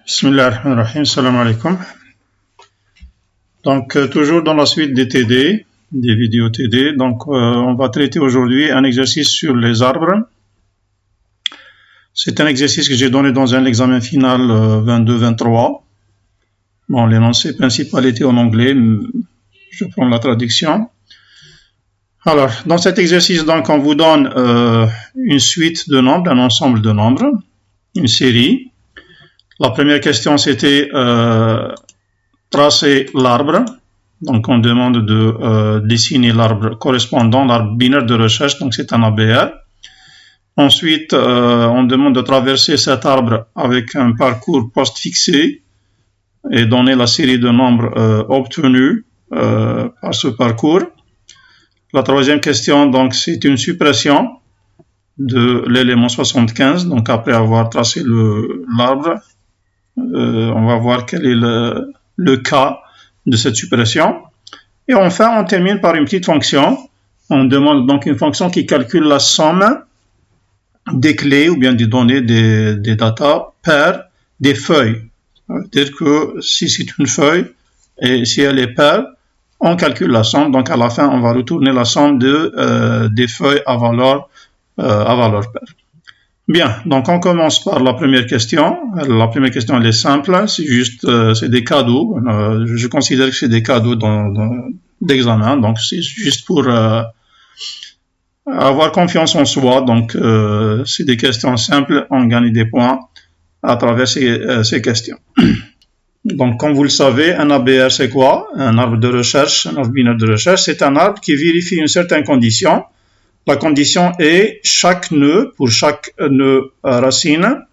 Bismillahirrahmanirrahim, salam alaikum. Donc, toujours dans la suite des TD, des vidéos TD, donc on va traiter aujourd'hui un exercice sur les arbres. C'est un exercice que j'ai donné dans un examen final 22-23. Bon, l'énoncé principal était en anglais, je prends la traduction. Alors, dans cet exercice, donc, on vous donne une suite de nombres, un ensemble de nombres, une série. La première question, c'était tracer l'arbre. Donc, on demande de dessiner l'arbre correspondant, l'arbre binaire de recherche, donc c'est un ABR. Ensuite, on demande de traverser cet arbre avec un parcours post-fixé et donner la série de nombres obtenus par ce parcours. La troisième question, donc, c'est une suppression de l'élément 75. Donc, après avoir tracé l'arbre, on va voir quel est le cas de cette suppression. Et enfin, on termine par une petite fonction. On demande donc une fonction qui calcule la somme des clés ou bien des données des data per des feuilles. Ça veut dire que si c'est une feuille et si elle est paire, on calcule la somme. Donc à la fin, on va retourner la somme des feuilles à valeur paire. Bien, donc on commence par la première question. La première question, elle est simple, c'est juste, c'est des cadeaux. Je considère que c'est des cadeaux d'examen, donc c'est juste pour avoir confiance en soi. Donc c'est des questions simples, on gagne des points à travers ces questions. Donc comme vous le savez, un ABR c'est quoi? Un arbre de recherche, un arbre binaire de recherche, c'est un arbre qui vérifie une certaine condition. La condition est chaque nœud, pour chaque nœud racine,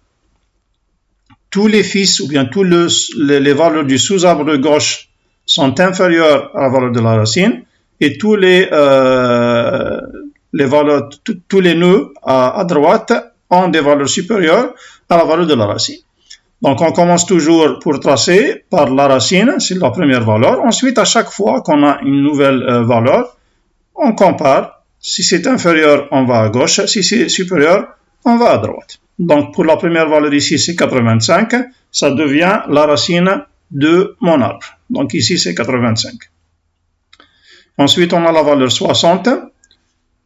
tous les fils ou bien tous les valeurs du sous-arbre gauche sont inférieures à la valeur de la racine et tous les nœuds à droite ont des valeurs supérieures à la valeur de la racine. Donc on commence toujours pour tracer par la racine, c'est la première valeur. Ensuite, à chaque fois qu'on a une nouvelle valeur, on compare. Si c'est inférieur, on va à gauche. Si c'est supérieur, on va à droite. Donc, pour la première valeur ici, c'est 85. Ça devient la racine de mon arbre. Donc, ici, c'est 85. Ensuite, on a la valeur 60.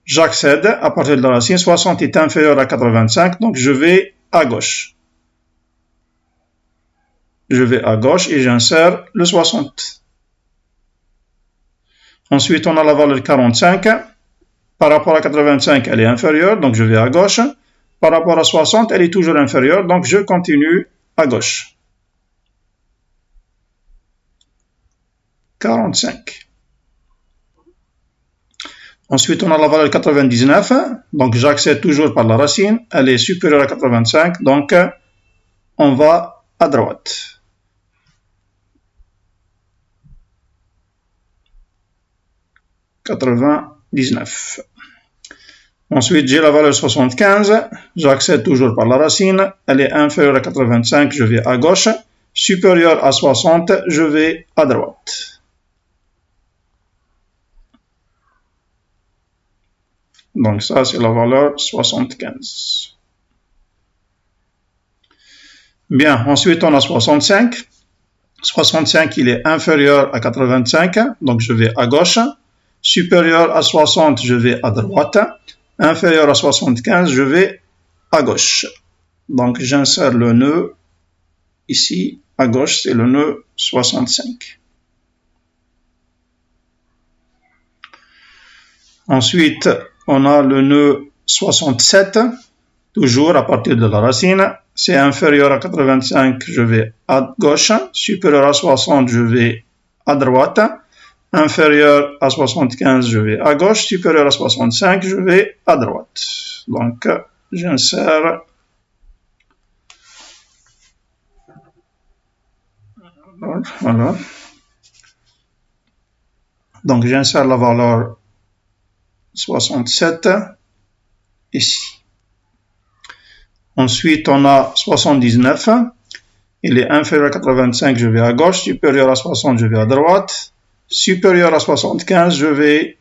J'accède à partir de la racine. 60 est inférieur à 85. Donc, je vais à gauche. Je vais à gauche et j'insère le 60. Ensuite, on a la valeur 45. Par rapport à 85, elle est inférieure, donc je vais à gauche. Par rapport à 60, elle est toujours inférieure, donc je continue à gauche. 45. Ensuite, on a la valeur 99, donc j'accède toujours par la racine. Elle est supérieure à 85, donc on va à droite. Ensuite, j'ai la valeur 75, j'accède toujours par la racine, elle est inférieure à 85, je vais à gauche, supérieure à 60, je vais à droite. Donc ça, c'est la valeur 75. Bien, ensuite on a 65. 65, il est inférieur à 85, donc je vais à gauche. Supérieur à 60, je vais à droite. Inférieur à 75, je vais à gauche. Donc j'insère le nœud ici, à gauche, c'est le nœud 65. Ensuite, on a le nœud 67, toujours à partir de la racine. C'est inférieur à 85, je vais à gauche. Supérieur à 60, je vais à droite. Inférieur à 75, je vais à gauche. Supérieur à 65, je vais à droite. Donc, j'insère. Voilà. Donc, j'insère la valeur 67 ici. Ensuite, on a 79. Il est inférieur à 85, je vais à gauche. Supérieur à 60, je vais à droite. Supérieur à 75, je vais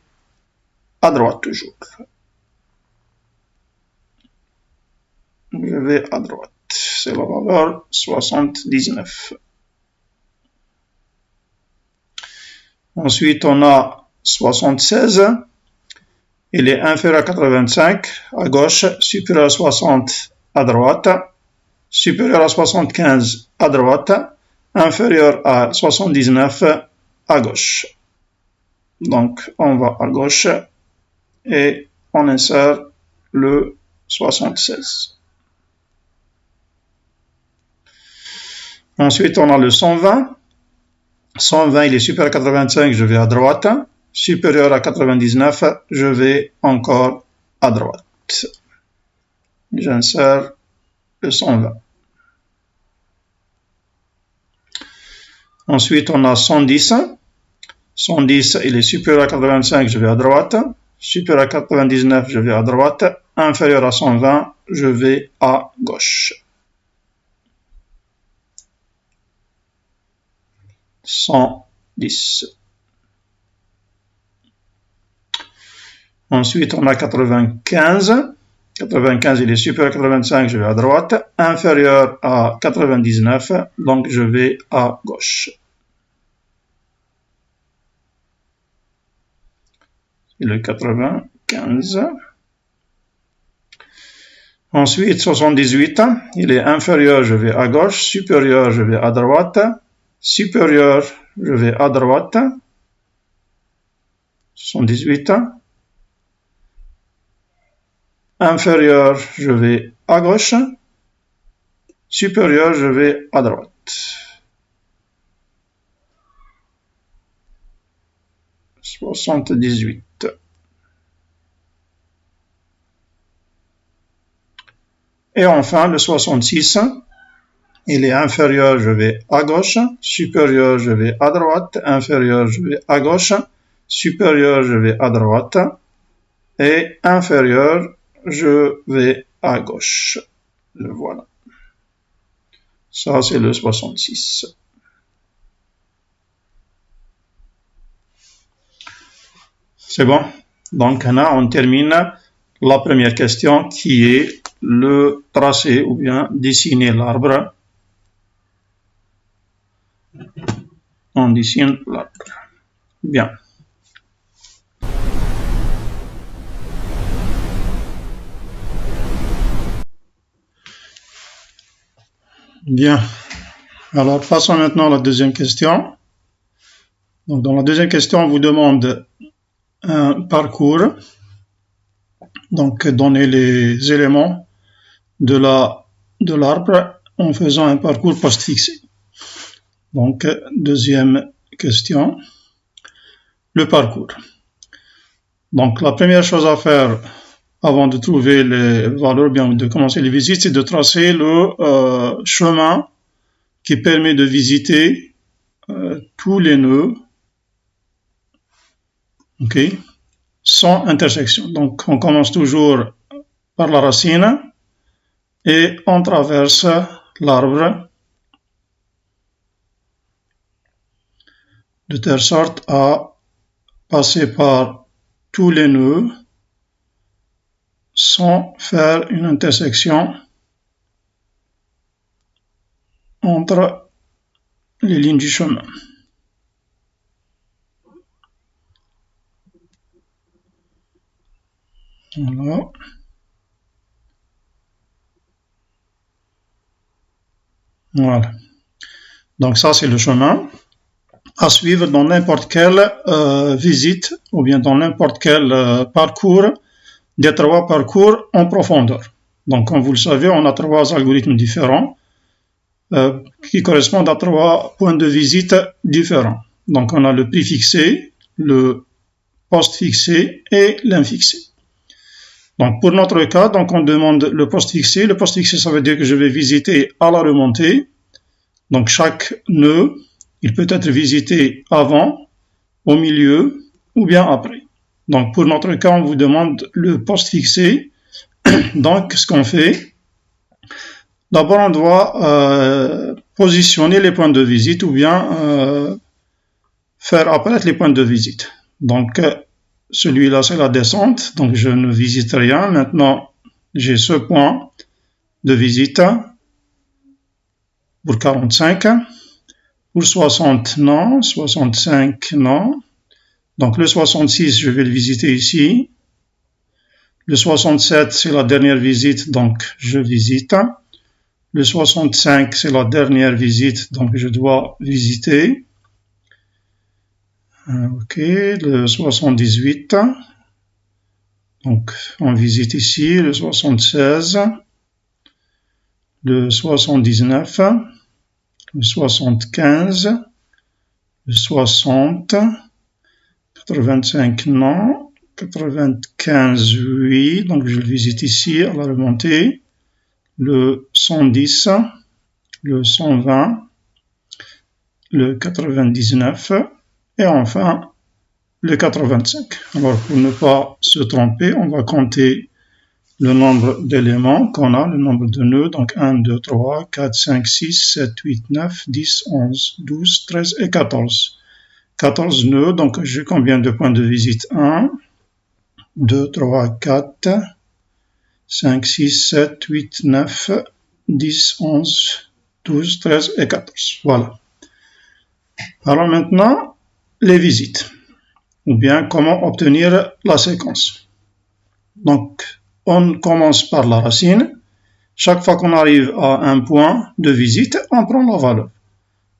à droite toujours. Je vais à droite. c'est la valeur 79. Ensuite, on a 76. Il est inférieur à 85 à gauche, supérieur à 60 à droite, supérieur à 75 à droite, inférieur à 79 à gauche. Donc, on va à gauche et on insère le 76. Ensuite, on a le 120. 120, il est supérieur à 85, je vais à droite. Supérieur à 99, je vais encore à droite. J'insère le 120. Ensuite, on a 110. 110, il est supérieur à 85, je vais à droite. Supérieur à 99, je vais à droite. Inférieur à 120, je vais à gauche. 110. Ensuite, on a 95. 95, il est supérieur à 85, je vais à droite. Inférieur à 99, donc je vais à gauche. C'est le 95. Ensuite, 78, il est inférieur, je vais à gauche. Supérieur, je vais à droite. Supérieur, je vais à droite. 78. Inférieur, je vais à gauche. Supérieur, je vais à droite. 78. Et enfin, le 66, il est inférieur, je vais à gauche. Supérieur, je vais à droite. Inférieur, je vais à gauche. Supérieur, je vais à droite. Et inférieur, je vais à gauche. Le voilà. Ça, c'est le 66. C'est bon. Donc, là, on termine la première question qui est le tracé ou bien dessiner l'arbre. On dessine l'arbre. Bien. Bien. Alors, passons maintenant à la deuxième question. Donc, dans la deuxième question, on vous demande un parcours. Donc, donner les éléments de l'arbre en faisant un parcours post-fixé. Donc, deuxième question, le parcours. Donc, la première chose à faire avant de trouver les valeurs, bien de commencer les visites, c'est de tracer le chemin qui permet de visiter tous les nœuds, ok, sans intersection. Donc, on commence toujours par la racine et on traverse l'arbre de telle sorte à passer par tous les nœuds sans faire une intersection entre les lignes du chemin. Voilà. Voilà. Donc ça, c'est le chemin à suivre dans n'importe quelle visite ou bien dans n'importe quel parcours des trois parcours en profondeur. Donc, comme vous le savez, on a trois algorithmes différents qui correspondent à trois points de visite différents. Donc, on a le préfixé, le post-fixé et l'infixé. Donc, pour notre cas, donc on demande le post-fixé. Le post-fixé, ça veut dire que je vais visiter à la remontée. Donc, chaque nœud, il peut être visité avant, au milieu ou bien après. Donc, pour notre cas, on vous demande le post-fixé. Donc, ce qu'on fait, d'abord, on doit positionner les points de visite ou bien faire apparaître les points de visite. Donc, celui-là, c'est la descente. Donc, je ne visite rien. Maintenant, j'ai ce point de visite. Donc, je vais pour 45. Pour 60, non. 65, non. Donc le 66, je vais le visiter ici. Le 67, c'est la dernière visite, donc je visite. Le 65, c'est la dernière visite, donc je dois visiter. Ok, le 78. Donc on visite ici le 76. Le 79. Le 75. Le 60. 85, non. 95, oui, donc je le visite ici à la remontée. Le 110, le 120, le 99 et enfin le 85. Alors pour ne pas se tromper, on va compter le nombre d'éléments qu'on a, le nombre de nœuds, donc 1, 2, 3, 4, 5, 6, 7, 8, 9, 10, 11, 12, 13 et 14. 14 nœuds, donc j'ai combien de points de visite? 1, 2, 3, 4, 5, 6, 7, 8, 9, 10, 11, 12, 13 et 14. Voilà. Alors maintenant, les visites. Ou bien comment obtenir la séquence. Donc, on commence par la racine. Chaque fois qu'on arrive à un point de visite, on prend la valeur.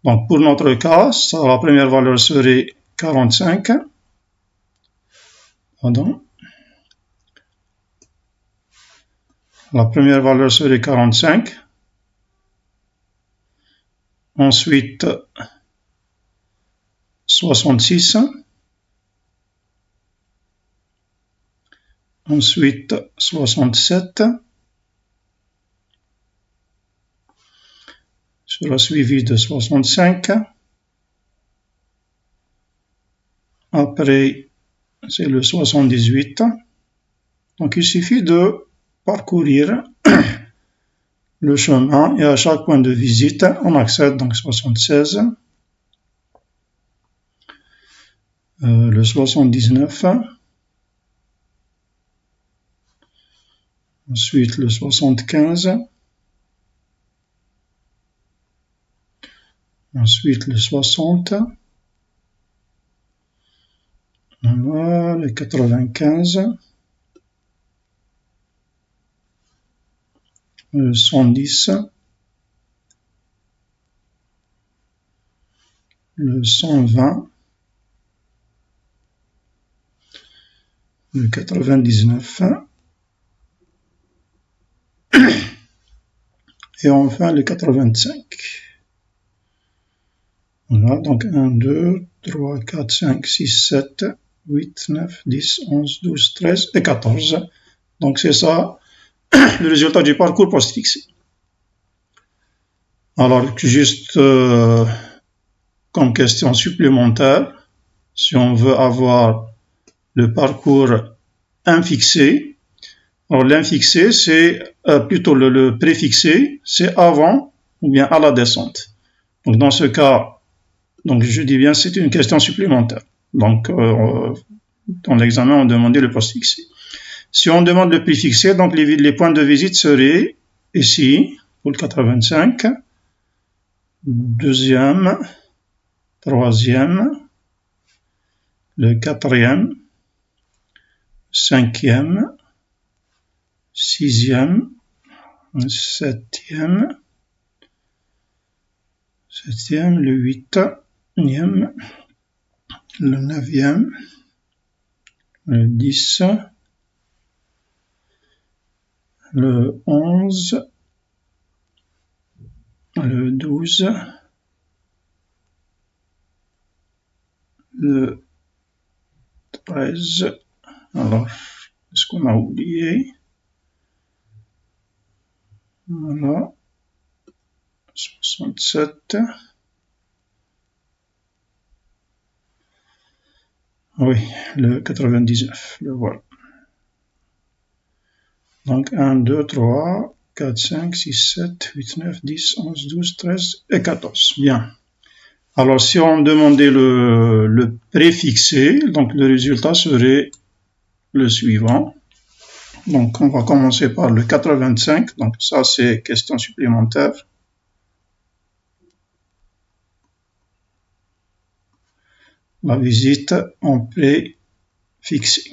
Donc, pour notre cas, la première valeur serait 45. Pardon. La première valeur serait 45. Ensuite, 66. Ensuite, 67. Sera suivi de 65. Après, c'est le 78. Donc, il suffit de parcourir le chemin et à chaque point de visite, on accède donc 76. Le 79. Ensuite, le 75. Ensuite, le 60. Voilà, le 95. Le 110. Le 120. Le 99. Et enfin le 85. Voilà, donc 1, 2, 3, 4, 5, 6, 7, 8, 9, 10, 11, 12, 13 et 14. Donc c'est ça le résultat du parcours postfixé. Alors juste comme question supplémentaire, si on veut avoir le parcours infixé, alors l'infixé c'est plutôt le préfixé, c'est avant ou bien à la descente. Donc dans ce cas, donc je dis bien c'est une question supplémentaire. Donc dans l'examen on demandait le postfixé. Si on demande le préfixé, donc les points de visite seraient ici pour le 85, deuxième, troisième, le quatrième, cinquième, sixième, septième, le huitième, le neuvième, le 10, le 11, le 12, le 13, alors, est-ce qu'on a oublié? Voilà, 67, oui, le 99, le voilà. Donc 1, 2, 3, 4, 5, 6, 7, 8, 9, 10, 11, 12, 13 et 14. Bien. Alors si on demandait le préfixé, donc le résultat serait le suivant. Donc on va commencer par le 85, donc ça c'est question supplémentaire. la visite en préfixé.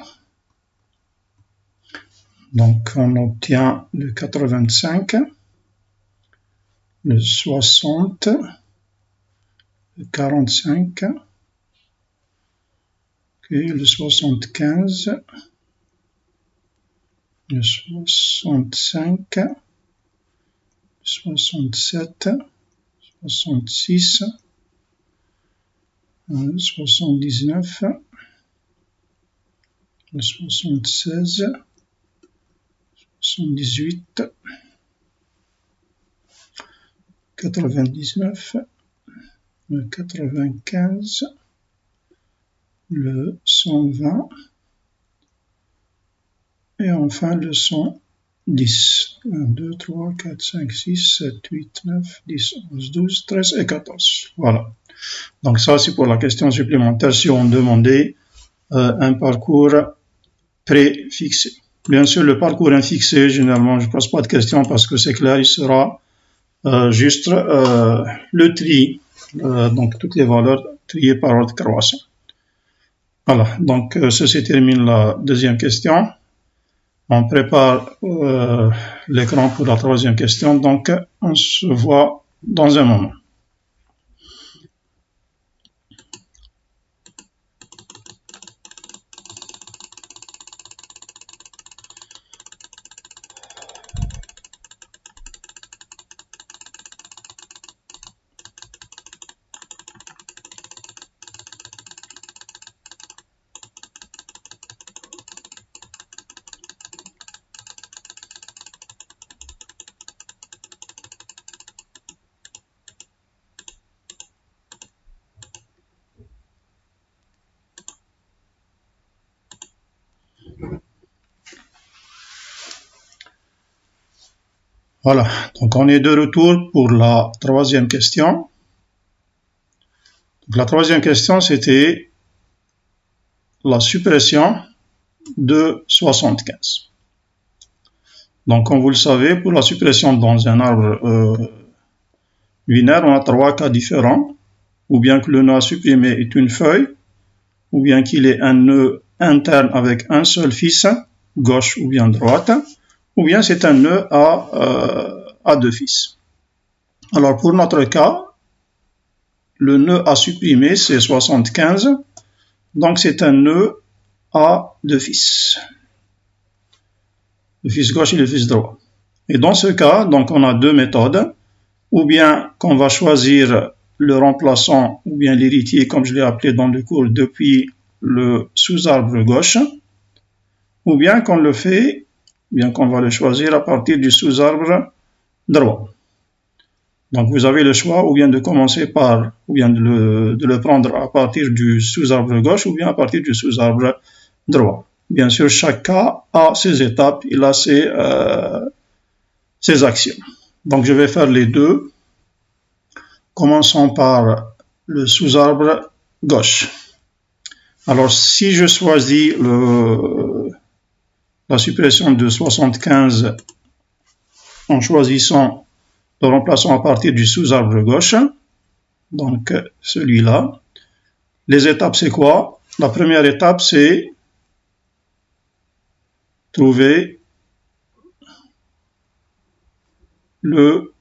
Donc, on obtient le 85, le 60, le 45, okay, le 75, le 65, le 67, 66, le 79, le 76, 78, 99, le 95, le 120 et enfin le 110. 1, 2, 3, 4, 5, 6, 7, 8, 9, 10, 11, 12, 13 et 14. Voilà. Donc ça, c'est pour la question supplémentaire si on demandait un parcours préfixé. Bien sûr, le parcours infixé, généralement, je ne pose pas de questions parce que c'est clair, il sera juste le tri, donc toutes les valeurs triées par ordre croissant. Voilà, donc ceci termine la deuxième question. On prépare l'écran pour la troisième question, donc on se voit dans un moment. Voilà, donc on est de retour pour la troisième question. Donc, la troisième question, c'était la suppression de 75. Donc, comme vous le savez, pour la suppression dans un arbre binaire, on a trois cas différents. Ou bien que le nœud à supprimer est une feuille, ou bien qu'il est un nœud interne avec un seul fils, gauche ou bien droite, ou bien c'est un nœud à deux fils. Alors pour notre cas, le nœud à supprimer c'est 75, donc c'est un nœud à deux fils, le fils gauche et le fils droit. Et dans ce cas, donc on a deux méthodes, ou bien qu'on va choisir le remplaçant ou bien l'héritier comme je l'ai appelé dans le cours depuis le sous-arbre gauche, ou bien qu'on le fait, bien qu'on va le choisir à partir du sous-arbre droit. Donc vous avez le choix ou bien de commencer par, ou bien de le prendre à partir du sous-arbre gauche ou bien à partir du sous-arbre droit. Bien sûr, chaque cas a ses étapes, il a ses actions. Donc je vais faire les deux. Commençons par le sous-arbre gauche. Alors si je choisis la suppression de 75 en choisissant le remplaçant à partir du sous-arbre gauche, donc celui-là, les étapes c'est quoi? La première étape c'est trouver le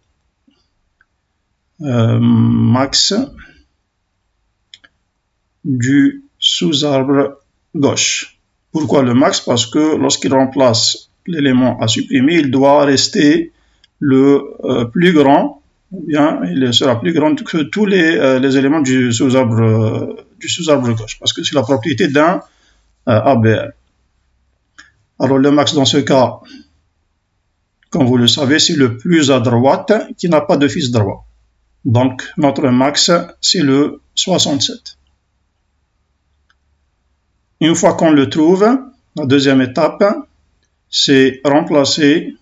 max du sous-arbre gauche. Pourquoi le max? Parce que lorsqu'il remplace l'élément à supprimer, il doit rester le plus grand, ou bien il sera plus grand que tous les éléments du sous-arbre gauche, parce que c'est la propriété d'un ABR. Alors le max dans ce cas, comme vous le savez, c'est le plus à droite qui n'a pas de fils droit. Donc notre max, c'est le 67. Une fois qu'on le trouve, la deuxième étape, c'est remplacer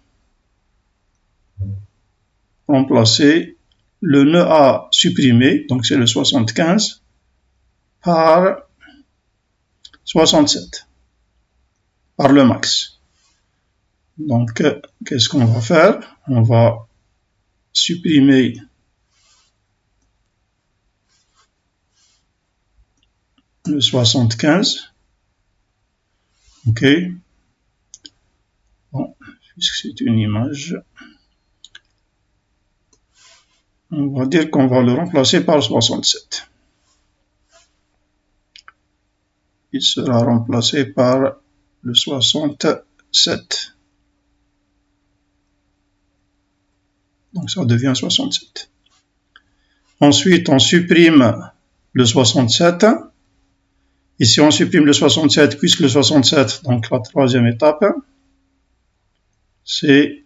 le nœud à supprimer, donc c'est le 75, par 67, par le max. Donc, qu'est-ce qu'on va faire? On va supprimer le 75. Ok. Bon, puisque c'est une image, on va dire qu'on va le remplacer par 67. Il sera remplacé par le 67. Donc ça devient 67. Ensuite, on supprime le 67. Ici, on supprime le 67 puisque le 67, donc la troisième étape, c'est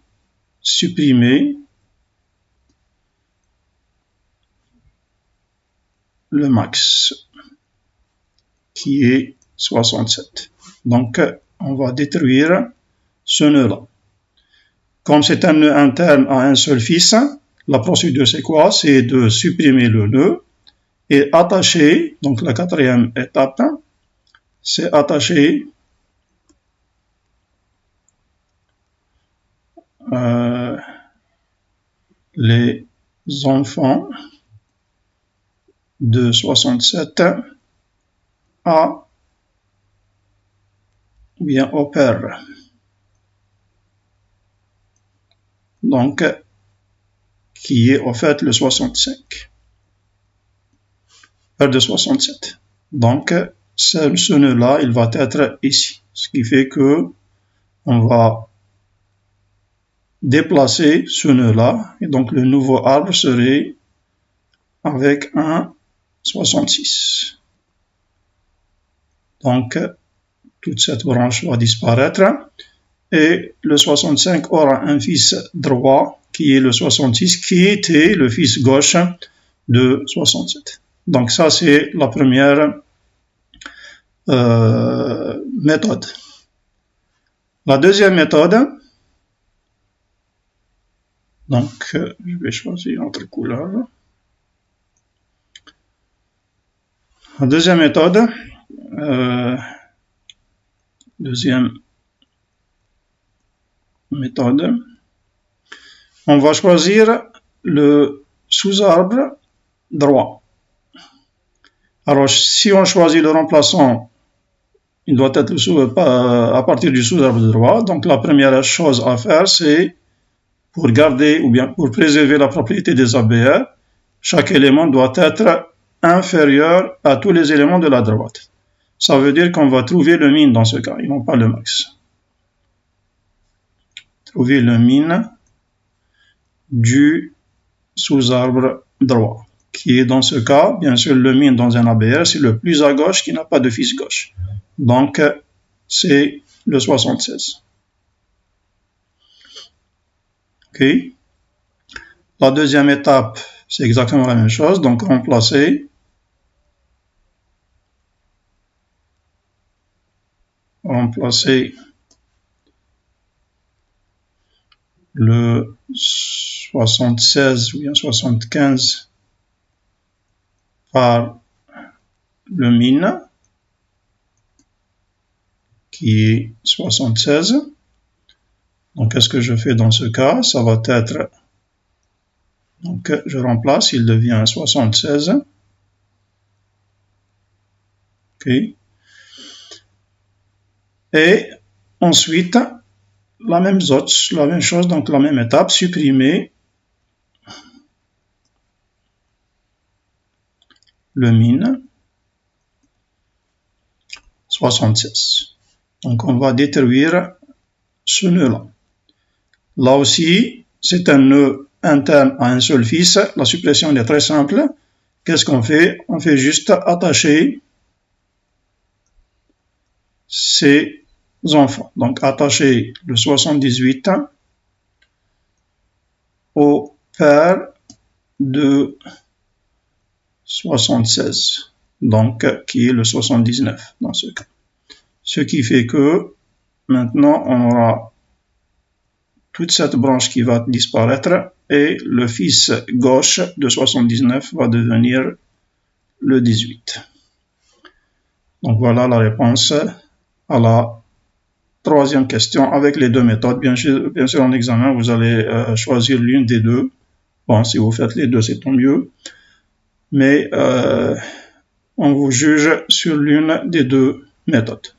supprimer le max qui est 67. Donc, on va détruire ce nœud-là. Comme c'est un nœud interne à un seul fils, la procédure c'est quoi? C'est de supprimer le nœud et attacher, donc la quatrième étape, c'est attacher les enfants de 67 à bien au père. Donc, qui est en fait le 65. Père de 67. Donc, ce nœud-là, il va être ici. Ce qui fait que on va déplacer ce nœud-là. Et donc, le nouveau arbre serait avec un 66. Donc, toute cette branche va disparaître. Et le 65 aura un fils droit qui est le 66, qui était le fils gauche de 67. Donc ça, c'est la première méthode. La deuxième méthode, donc je vais choisir une autre couleur. La deuxième méthode, on va choisir le sous-arbre droit. Alors, si on choisit le remplaçant, il doit être à partir du sous-arbre droit. Donc, la première chose à faire, c'est pour garder ou bien pour préserver la propriété des ABR, chaque élément doit être inférieur à tous les éléments de la droite. Ça veut dire qu'on va trouver le min dans ce cas, et non pas le max. Trouver le min du sous-arbre droit, qui est dans ce cas, bien sûr, le min dans un ABR, c'est le plus à gauche qui n'a pas de fils gauche. Donc, c'est le 76. Ok. La deuxième étape, c'est exactement la même chose. Donc, remplacer le 76 ou bien 75 par le min, qui est 76. Donc, qu'est-ce que je fais dans ce cas? Ça va être, donc je remplace, il devient 76. Ok. Et ensuite, la même chose, donc la même étape, supprimer le min 76. Donc, on va détruire ce nœud-là. Là aussi, c'est un nœud interne à un seul fils. La suppression est très simple. Qu'est-ce qu'on fait? On fait juste attacher ces enfants. Donc, attacher le 78 au père de 76, donc qui est le 79 dans ce cas. Ce qui fait que maintenant on aura toute cette branche qui va disparaître et le fils gauche de 79 va devenir le 18. Donc voilà la réponse à la troisième question avec les deux méthodes. Bien sûr en examen, vous allez choisir l'une des deux. Bon, si vous faites les deux, c'est tant mieux. Mais on vous juge sur l'une des deux méthodes.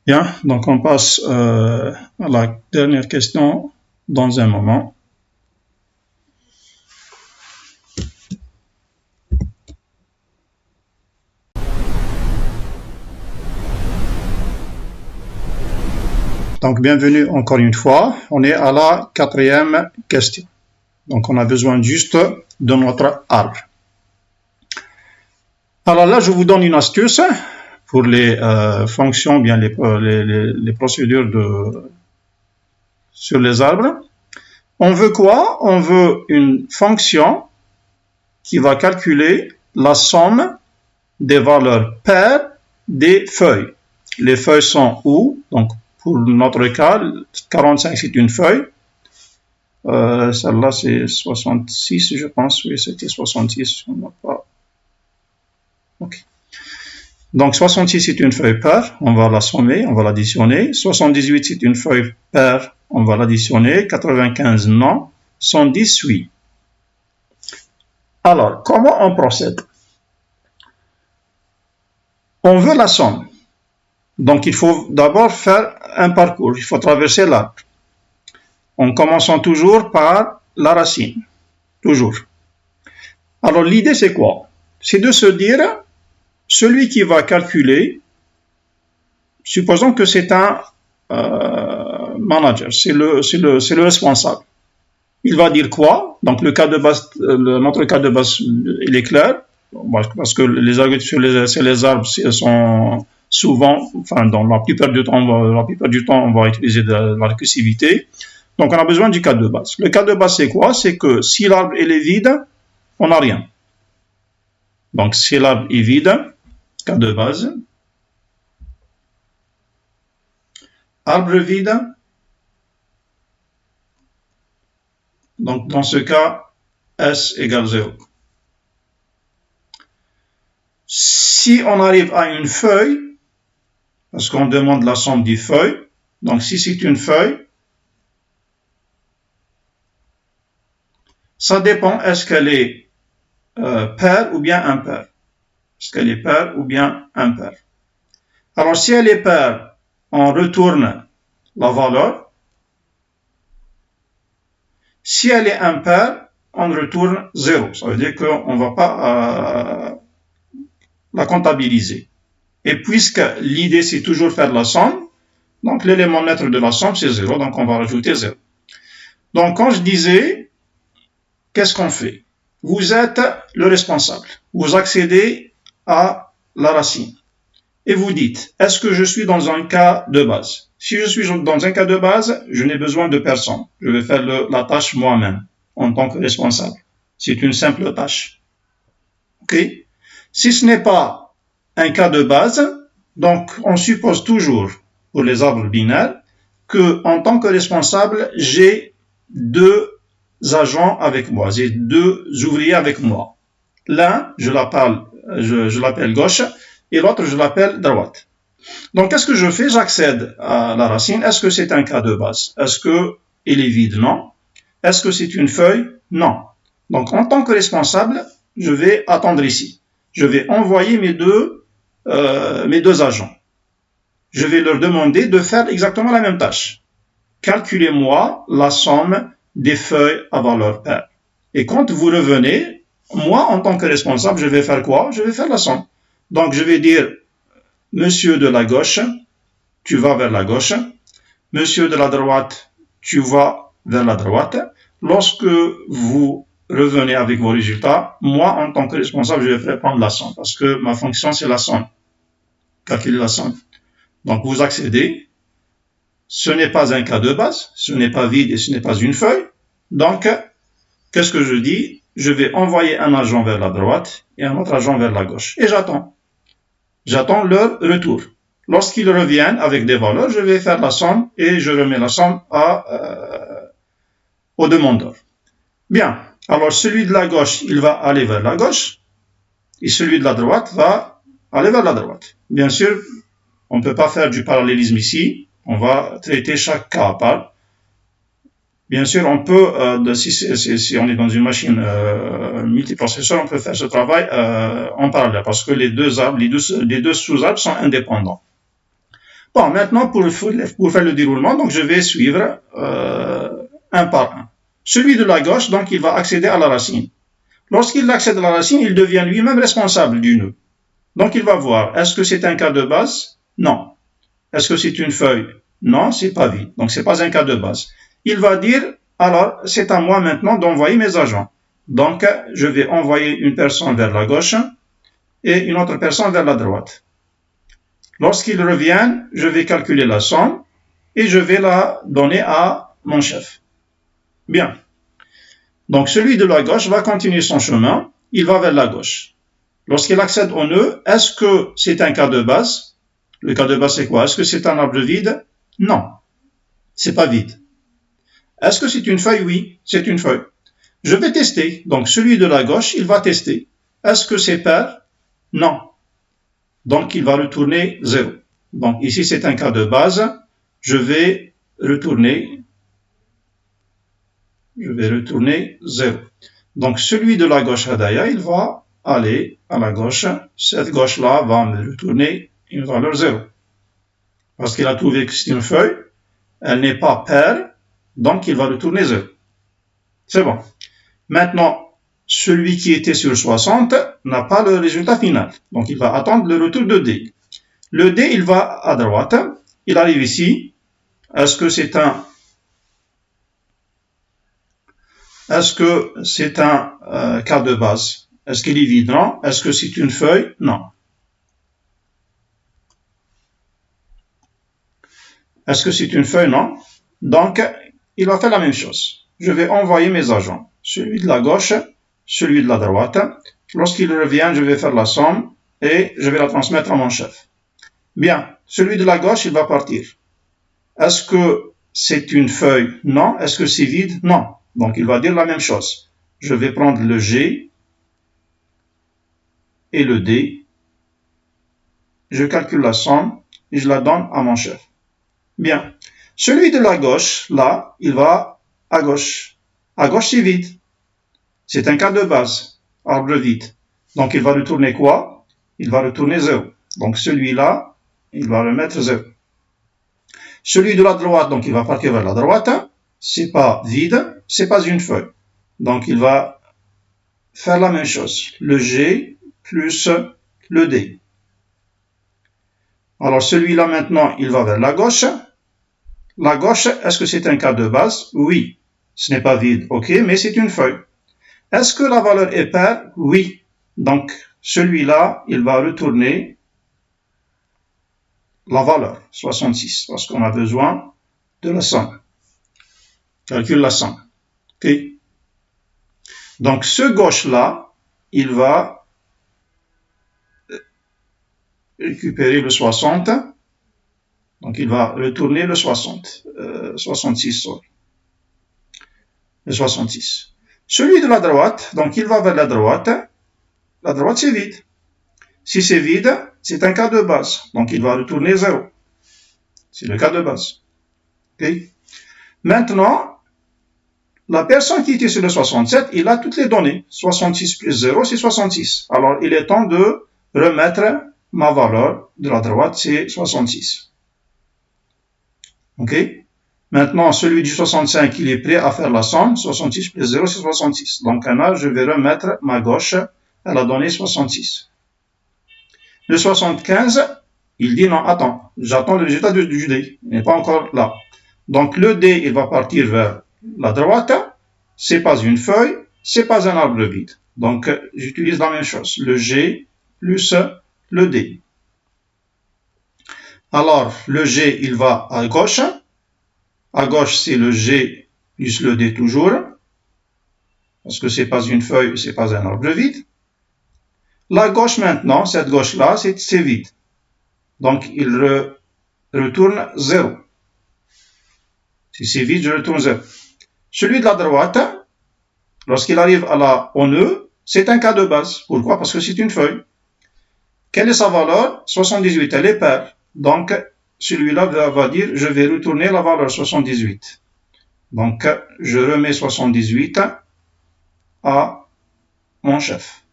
Bien, donc on passe à la dernière question dans un moment. Donc, bienvenue encore une fois. On est à la 4e question. Donc, on a besoin juste de notre arbre. Alors là, je vous donne une astuce pour les fonctions, bien les procédures sur les arbres. On veut quoi? On veut une fonction qui va calculer la somme des valeurs paires des feuilles. Les feuilles sont où? Donc, pour notre cas, 45 c'est une feuille. Celle-là c'est 66, je pense. Oui, c'était 66. On n'a pas. Ok. Donc 66 c'est une feuille paire. On va la sommer, on va l'additionner. 78 c'est une feuille paire. On va l'additionner. 95 non. 110 oui. Alors, comment on procède? On veut la somme. Donc, il faut d'abord faire un parcours. Il faut traverser l'arbre. En commençant toujours par la racine. Toujours. Alors, l'idée, c'est quoi? C'est de se dire, celui qui va calculer, supposons que c'est un manager, c'est le responsable. Il va dire quoi? Donc, le cas de base, notre cas de base, il est clair, parce que les agriculteurs sur les arbres sont souvent, enfin, dans la plupart du temps, on va utiliser de la récursivité. Donc, on a besoin du cas de base. Le cas de base, c'est quoi? C'est que si l'arbre est vide, on n'a rien. Donc, si l'arbre est vide, cas de base, arbre vide. Donc, dans ce cas, S égale 0. Si on arrive à une feuille, parce qu'on demande la somme des feuilles, donc si c'est une feuille, ça dépend, est-ce qu'elle est paire ou bien impaire. Est-ce qu'elle est paire ou bien impaire. Alors, si elle est paire, on retourne la valeur. Si elle est impaire, on retourne 0. Ça veut dire qu'on ne va pas la comptabiliser. Et puisque l'idée, c'est toujours faire la somme, donc l'élément maître de la somme, c'est 0, donc on va rajouter 0. Donc, quand je disais, qu'est-ce qu'on fait? Vous êtes le responsable. Vous accédez à la racine. Et vous dites, est-ce que je suis dans un cas de base? Si je suis dans un cas de base, je n'ai besoin de personne. Je vais faire la tâche moi-même, en tant que responsable. C'est une simple tâche. OK? Si ce n'est pas un cas de base, donc on suppose toujours, pour les arbres binaires, que en tant que responsable, j'ai deux agents avec moi, j'ai deux ouvriers avec moi. L'un, je l'appelle gauche, et l'autre, je l'appelle droite. Donc, qu'est-ce que je fais? J'accède à la racine. Est-ce que c'est un cas de base? Est-ce qu'il est vide? Non. Est-ce que c'est une feuille? Non. Donc, en tant que responsable, je vais attendre ici. Je vais envoyer mes deux agents. Je vais leur demander de faire exactement la même tâche. Calculez-moi la somme des feuilles à valeur paire. Et quand vous revenez, moi, en tant que responsable, je vais faire quoi? Je vais faire la somme. Donc, je vais dire, monsieur de la gauche, tu vas vers la gauche. Monsieur de la droite, tu vas vers la droite. Lorsque vous revenez avec vos résultats, moi, en tant que responsable, je vais faire prendre la somme parce que ma fonction, c'est la somme. Calculer la somme. Donc, vous accédez. Ce n'est pas un cas de base, ce n'est pas vide et ce n'est pas une feuille. Donc, qu'est-ce que je dis? Je vais envoyer un agent vers la droite et un autre agent vers la gauche. Et j'attends. J'attends leur retour. Lorsqu'ils reviennent avec des valeurs, je vais faire la somme et je remets la somme au demandeur. Bien. Alors, celui de la gauche, il va aller vers la gauche et celui de la droite va aller vers la droite. Bien sûr, on ne peut pas faire du parallélisme ici. On va traiter chaque cas à part. Bien sûr, on peut, si on est dans une machine multiprocesseur, on peut faire ce travail en parallèle parce que les deux arbres, les deux sous-arbres sont indépendants. Bon, maintenant, pour faire le déroulement, donc je vais suivre un par un. Celui de la gauche, donc, il va accéder à la racine. Lorsqu'il accède à la racine, il devient lui-même responsable du nœud. Donc, il va voir, est-ce que c'est un cas de base? Non. Est-ce que c'est une feuille? Non, c'est pas vide. Donc, c'est pas un cas de base. Il va dire, alors, c'est à moi maintenant d'envoyer mes agents. Donc, je vais envoyer une personne vers la gauche et une autre personne vers la droite. Lorsqu'ils reviennent, je vais calculer la somme et je vais la donner à mon chef. Bien. Donc, celui de la gauche va continuer son chemin. Il va vers la gauche. Lorsqu'il accède au nœud, est-ce que c'est un cas de base? Le cas de base, c'est quoi? Est-ce que c'est un arbre vide? Non. C'est pas vide. Est-ce que c'est une feuille? Oui, c'est une feuille. Je vais tester. Donc, celui de la gauche, il va tester. Est-ce que c'est pair? Non. Donc, il va retourner 0. Donc, ici, c'est un cas de base. Je vais retourner 0. Donc, celui de la gauche, Hadaya, il va aller à la gauche. Cette gauche-là va me retourner une valeur 0. Parce qu'il a trouvé que c'est une feuille. Elle n'est pas paire. Donc, il va retourner 0. C'est bon. Maintenant, celui qui était sur 60 n'a pas le résultat final. Donc, il va attendre le retour de D. Le D, il va à droite. Il arrive ici. Est-ce que c'est un cas de base? Est-ce qu'il est vide? Non. Est-ce que c'est une feuille? Non. Est-ce que c'est une feuille? Non. Donc, il va faire la même chose. Je vais envoyer mes agents. Celui de la gauche, celui de la droite. Lorsqu'il revient, je vais faire la somme et je vais la transmettre à mon chef. Bien. Celui de la gauche, il va partir. Est-ce que c'est une feuille? Non. Est-ce que c'est vide? Non. Donc, il va dire la même chose. Je vais prendre le G et le D. Je calcule la somme et je la donne à mon chef. Bien. Celui de la gauche, là, il va à gauche. À gauche, c'est vide. C'est un cas de base. Arbre vide. Donc, il va retourner quoi? Il va retourner 0. Donc, celui-là, il va remettre 0. Celui de la droite, donc, il va partir vers la droite. C'est pas vide. C'est pas une feuille. Donc, il va faire la même chose. Le G plus le D. Alors, celui-là, maintenant, il va vers la gauche. La gauche, est-ce que c'est un cas de base? Oui. Ce n'est pas vide, ok, mais c'est une feuille. Est-ce que la valeur est paire? Oui. Donc, celui-là, il va retourner la valeur, 66, parce qu'on a besoin de la somme. Calcule la somme. Ok. Donc, ce gauche-là, il va récupérer le 60. Donc, il va retourner le 66, sorry. Le 66. Celui de la droite, donc il va vers la droite. La droite, c'est vide. Si c'est vide, c'est un cas de base. Donc, il va retourner 0. C'est le cas de base. Okay. Maintenant, la personne qui était sur le 67, il a toutes les données. 66 plus 0, c'est 66. Alors, il est temps de remettre ma valeur de la droite, c'est 66. OK? Maintenant, celui du 65, il est prêt à faire la somme. 66 plus 0, c'est 66. Donc, là, je vais remettre ma gauche. Elle a donné 66. Le 75, il dit non, attends, j'attends le résultat du D. Il n'est pas encore là. Donc, le D, il va partir vers la droite. C'est pas une feuille, c'est pas un arbre vide. Donc, j'utilise la même chose. Le G plus le D. Alors, le G, il va à gauche. À gauche, c'est le G plus le D toujours. Parce que c'est pas une feuille, c'est pas un arbre vide. La gauche maintenant, cette gauche-là, c'est vide. Donc, il retourne 0. Si c'est vide, je retourne 0. Celui de la droite, lorsqu'il arrive au nœud, c'est un cas de base. Pourquoi? Parce que c'est une feuille. Quelle est sa valeur? 78, elle est paire. Donc, celui-là va dire, je vais retourner la valeur 78. Donc, je remets 78 à mon chef.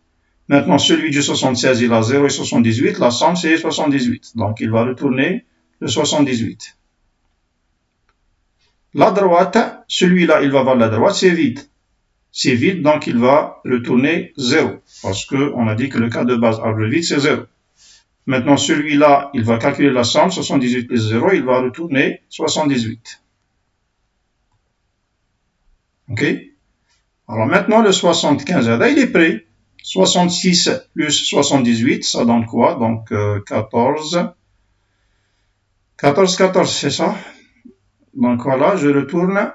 Maintenant, celui du 76, il a 0 et 78. La somme, c'est 78. Donc, il va retourner le 78. La droite, celui-là, il va voir la droite, c'est vide. C'est vide, donc il va retourner 0. Parce qu'on a dit que le cas de base arbre vide, c'est 0. Maintenant, celui-là, il va calculer la somme, 78 plus 0, il va retourner 78. OK? Alors maintenant, le 75, il est prêt. 66 plus 78, ça donne quoi? Donc 14. 14, c'est ça? Donc voilà, je retourne.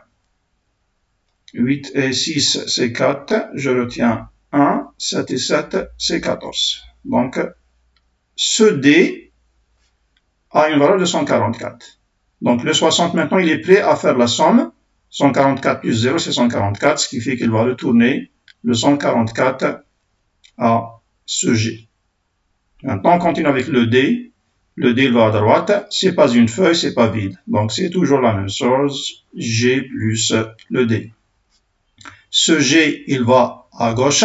8 et 6, c'est 4. Je retiens 1. 7 et 7, c'est 14. Donc, ce D a une valeur de 144. Donc, le 60, maintenant, il est prêt à faire la somme. 144 plus 0, c'est 144, ce qui fait qu'il va retourner le 144 à ce G. Maintenant, on continue avec le D. Le D va à droite. C'est pas une feuille, c'est pas vide. Donc, c'est toujours la même chose. G plus le D. Ce G, il va à gauche.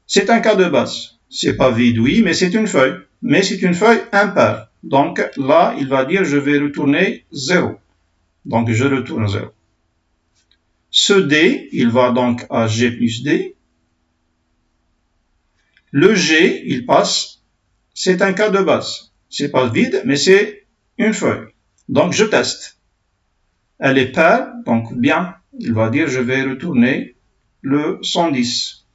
C'est un cas de base. C'est pas vide, oui, mais c'est une feuille. Mais c'est une feuille impaire. Donc là, il va dire je vais retourner 0. Donc je retourne 0. Ce D, il va donc à G plus D. Le G, il passe, c'est un cas de base. C'est pas vide, mais c'est une feuille. Donc je teste. Elle est paire, donc bien. Il va dire je vais retourner le 110.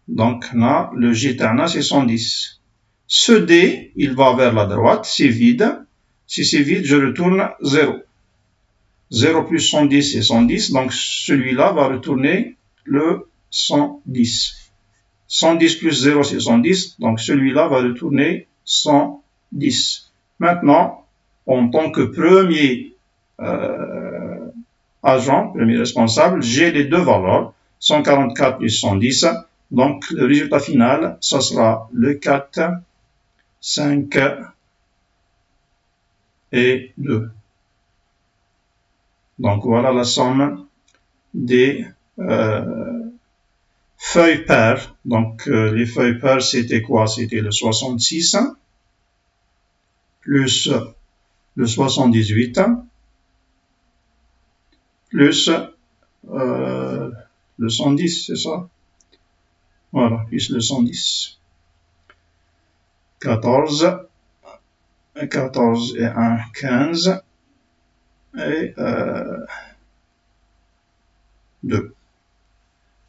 Donc là, le G terna, c'est 110. Ce D, il va vers la droite, c'est vide. Si c'est vide, je retourne 0. 0 plus 110, c'est 110. Donc celui-là va retourner le 110. 110 plus 0, c'est 110. Donc celui-là va retourner 110. Maintenant, en tant que premier agent, premier responsable, j'ai les deux valeurs, 144 plus 110. Donc le résultat final, ça sera le 4, 5 et 2. Donc voilà la somme des feuilles paires. Donc les feuilles paires, c'était quoi? C'était le 66 plus le 78 plus le 110, c'est ça? Voilà, plus le 110. 14 et 1, 15 et 2.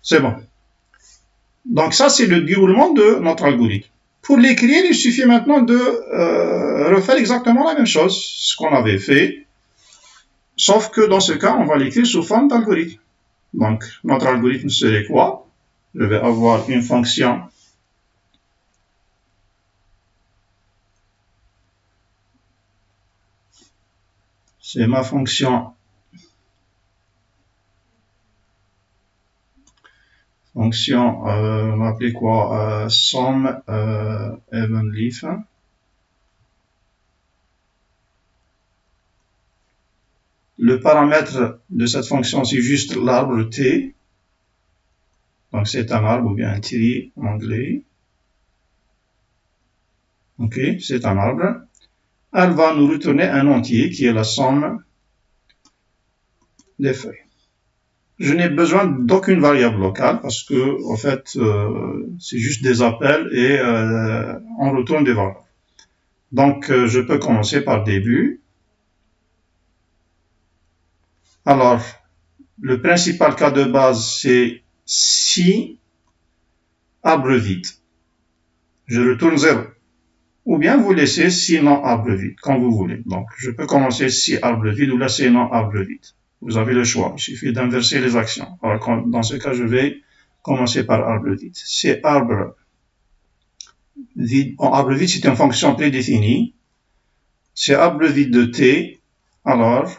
C'est bon. Donc ça, c'est le déroulement de notre algorithme. Pour l'écrire, il suffit maintenant de refaire exactement la même chose, ce qu'on avait fait, sauf que dans ce cas, on va l'écrire sous forme d'algorithme. Donc, notre algorithme serait quoi? Je vais avoir une fonction c'est ma fonction on va appeler quoi? Sum even leaf. Le paramètre de cette fonction, c'est juste l'arbre T. Donc, c'est un arbre ou bien un tree en anglais. Ok, c'est un arbre. Elle va nous retourner un entier qui est la somme des feuilles. Je n'ai besoin d'aucune variable locale parce que, en fait, c'est juste des appels et on retourne des valeurs. Donc, je peux commencer par début. Alors, le principal cas de base, c'est si arbre vide. Je retourne 0. Ou bien vous laissez si non arbre vide, quand vous voulez. Donc, je peux commencer si arbre vide ou laisser non arbre vide. Vous avez le choix. Il suffit d'inverser les actions. Alors, dans ce cas, je vais commencer par arbre vide. Si arbre vide, arbre vide, c'est une fonction prédéfinie. Si arbre vide de t, alors,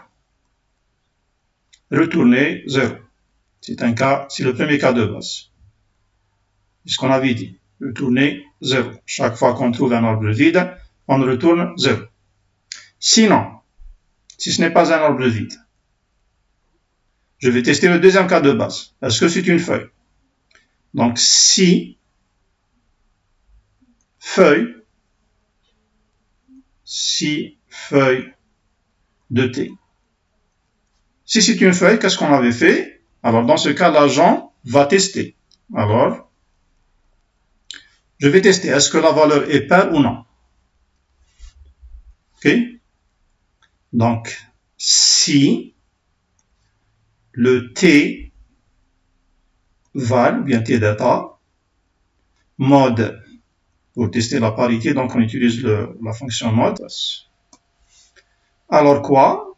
retournez 0. C'est le premier cas de base. C'est ce qu'on avait dit. Retourner 0. Chaque fois qu'on trouve un arbre vide, on retourne 0. Sinon, si ce n'est pas un arbre vide, Je vais tester le deuxième cas de base. Est-ce que c'est une feuille? Donc, si feuille de thé. Si c'est une feuille, qu'est-ce qu'on avait fait? Alors, dans ce cas, l'agent va tester. Alors, je vais tester. Est-ce que la valeur est paire ou non? OK? Donc, si le T val, bien T data, mode, pour tester la parité, donc on utilise la fonction mode. Alors quoi?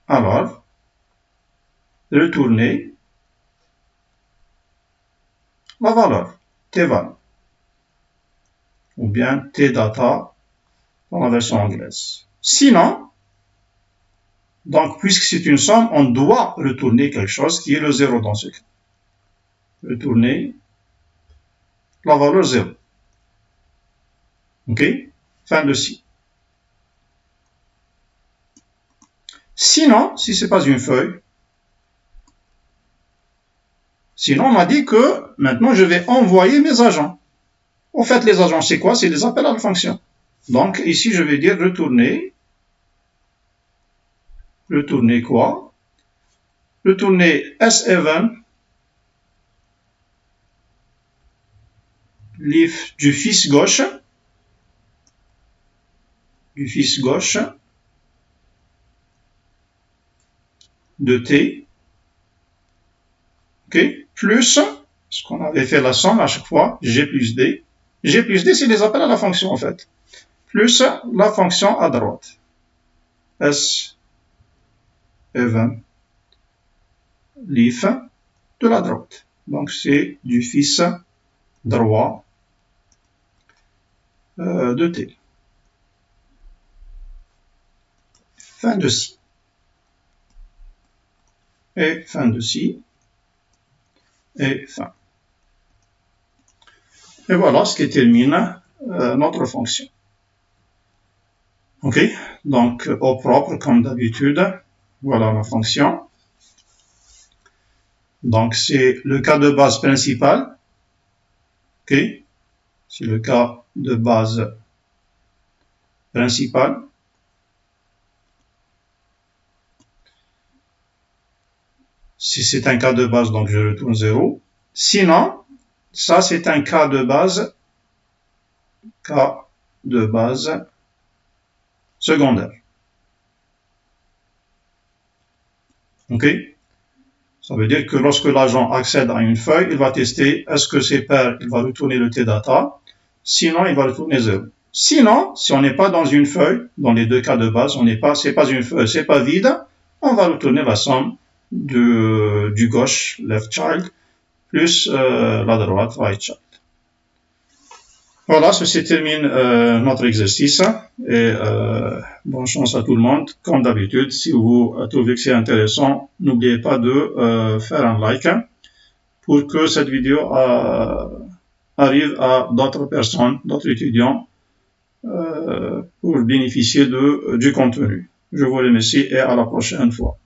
Alors, retourner la valeur, tval, ou bien tdata dans la version anglaise. Sinon, donc puisque c'est une somme, on doit retourner quelque chose qui est le 0 dans ce cas. Retourner la valeur 0. OK? Fin de si. Sinon, si ce n'est pas une feuille, sinon on m'a dit que maintenant je vais envoyer mes agents. En fait, les agents, c'est quoi? C'est des appels à la fonction. Donc, ici, je vais dire retourner quoi? Retourner S11, leaf du fils gauche, de T, ok, plus, ce qu'on avait fait la somme à chaque fois, G plus D. G plus D, c'est des appels à la fonction, en fait. Plus la fonction à droite. S, even, leaf, de la droite. Donc, c'est du fils droit de T. Fin de si. Et fin de si. Et fin. Et voilà ce qui termine notre fonction. OK? Donc, au propre, comme d'habitude, voilà la fonction. Donc, c'est le cas de base principal. OK? C'est le cas de base principal. Si c'est un cas de base, donc je retourne 0. Sinon, ça c'est un cas de base secondaire. OK? Ça veut dire que lorsque l'agent accède à une feuille, il va tester est-ce que c'est pair, il va retourner le tdata. Sinon, il va retourner 0. Sinon, si on n'est pas dans une feuille, dans les deux cas de base, c'est pas une feuille, c'est pas vide, on va retourner la somme du gauche, left child, plus la droite, right child. Voilà, ceci termine notre exercice et bonne chance à tout le monde. Comme d'habitude, si vous trouvez que c'est intéressant, n'oubliez pas de faire un like pour que cette vidéo arrive à d'autres personnes, d'autres étudiants pour bénéficier du contenu. Je vous remercie et à la prochaine fois.